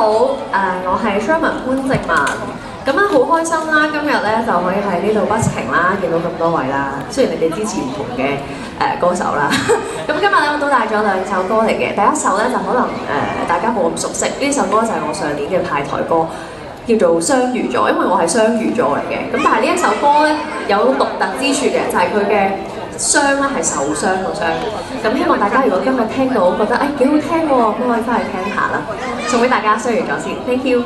我係 Sherman 潘靜文。咁啊，好開心啦！今日咧就可以喺呢度不情啦，見到咁多位啦。雖然你哋之前唔同嘅歌手啦，咁今日咧我都帶咗兩首歌嚟嘅。第一首咧就可能大家冇咁熟悉，呢首歌就係我上年嘅派台歌，叫做《雙魚座》，因為我係雙魚座嚟嘅。咁但係呢一首歌咧有獨特之處嘅，就係佢嘅傷咧係受傷個傷。咁希望大家如果今日聽到覺得幾好聽喎，咁可以翻去聽下啦。送俾大家《雙魚座》先 ，thank you。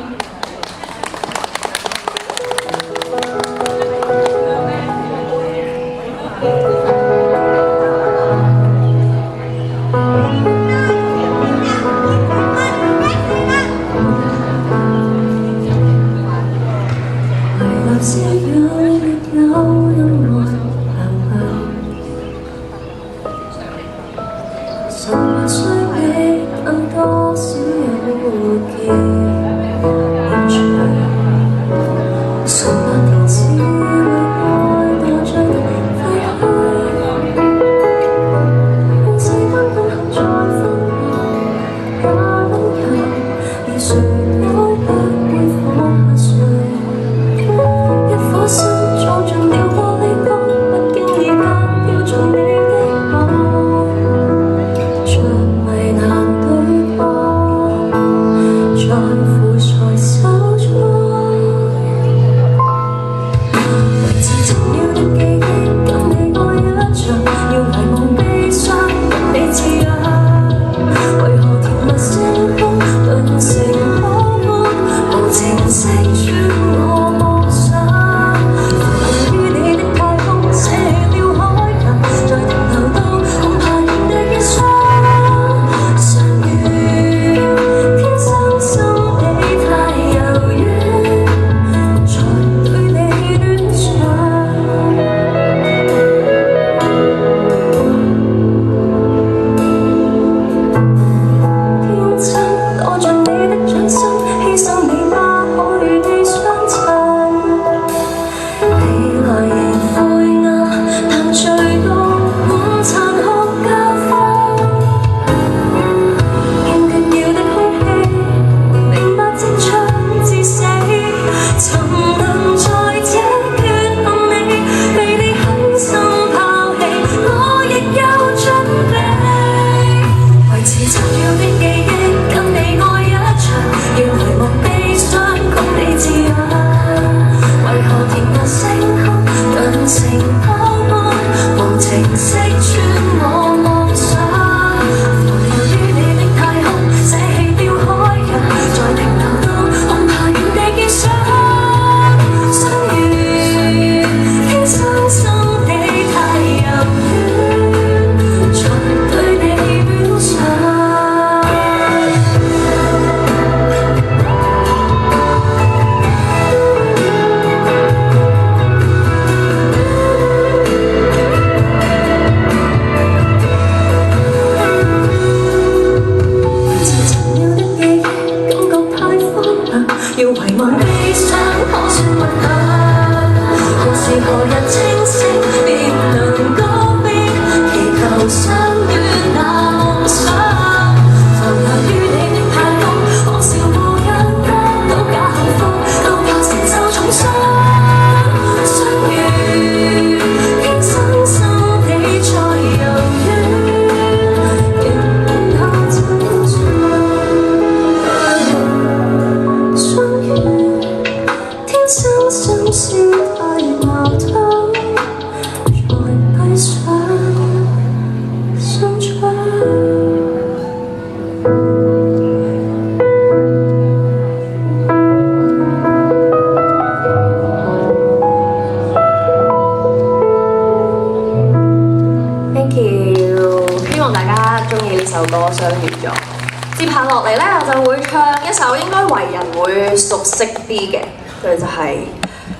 熟悉啲嘅，佢就係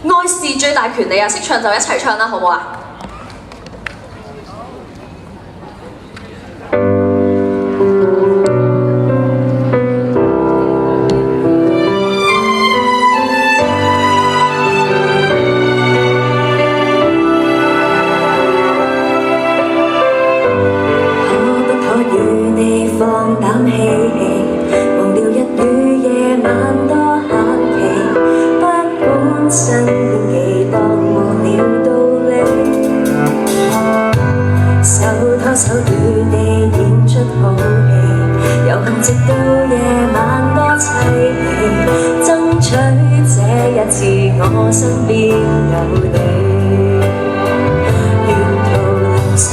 愛是最大權利啊！識唱就一齊唱啦，好唔好啊？可不可與你放膽嬉戲，忘掉日與夜晚。身邊有你，沿途留下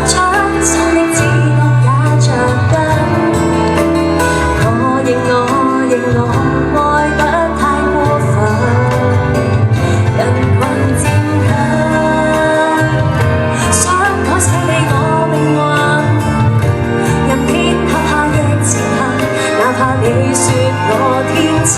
將心的字幕也着緊。我認我愛得太過分，人群漸近，想改寫你我命運，任天塌下亦前行，哪怕你說我天真。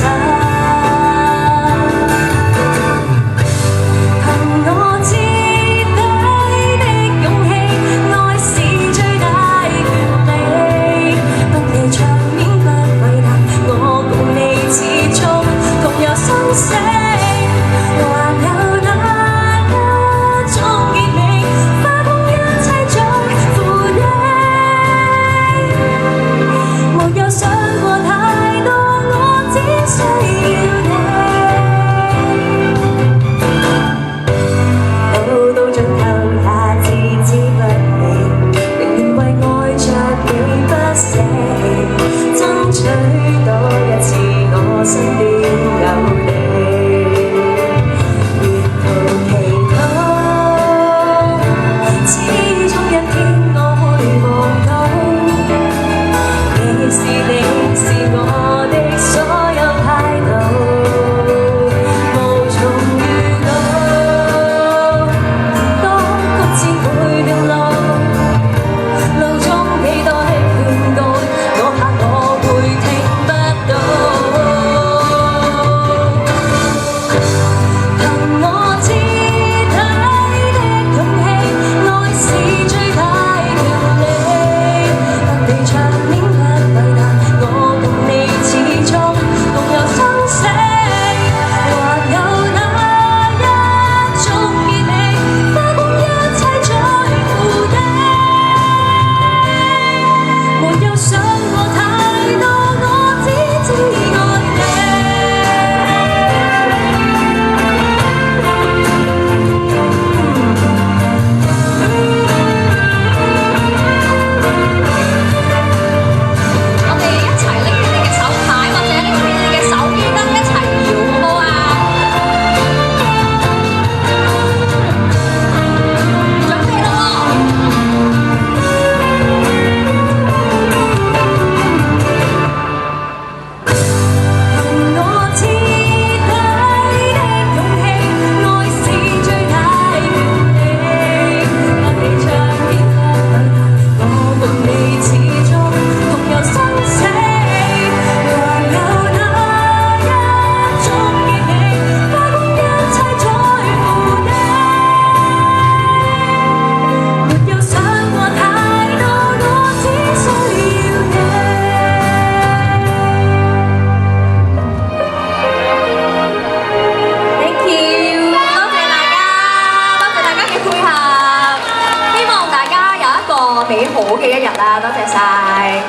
美好嘅一日啦，多謝晒。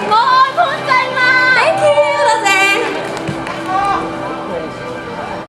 我愛潘仔。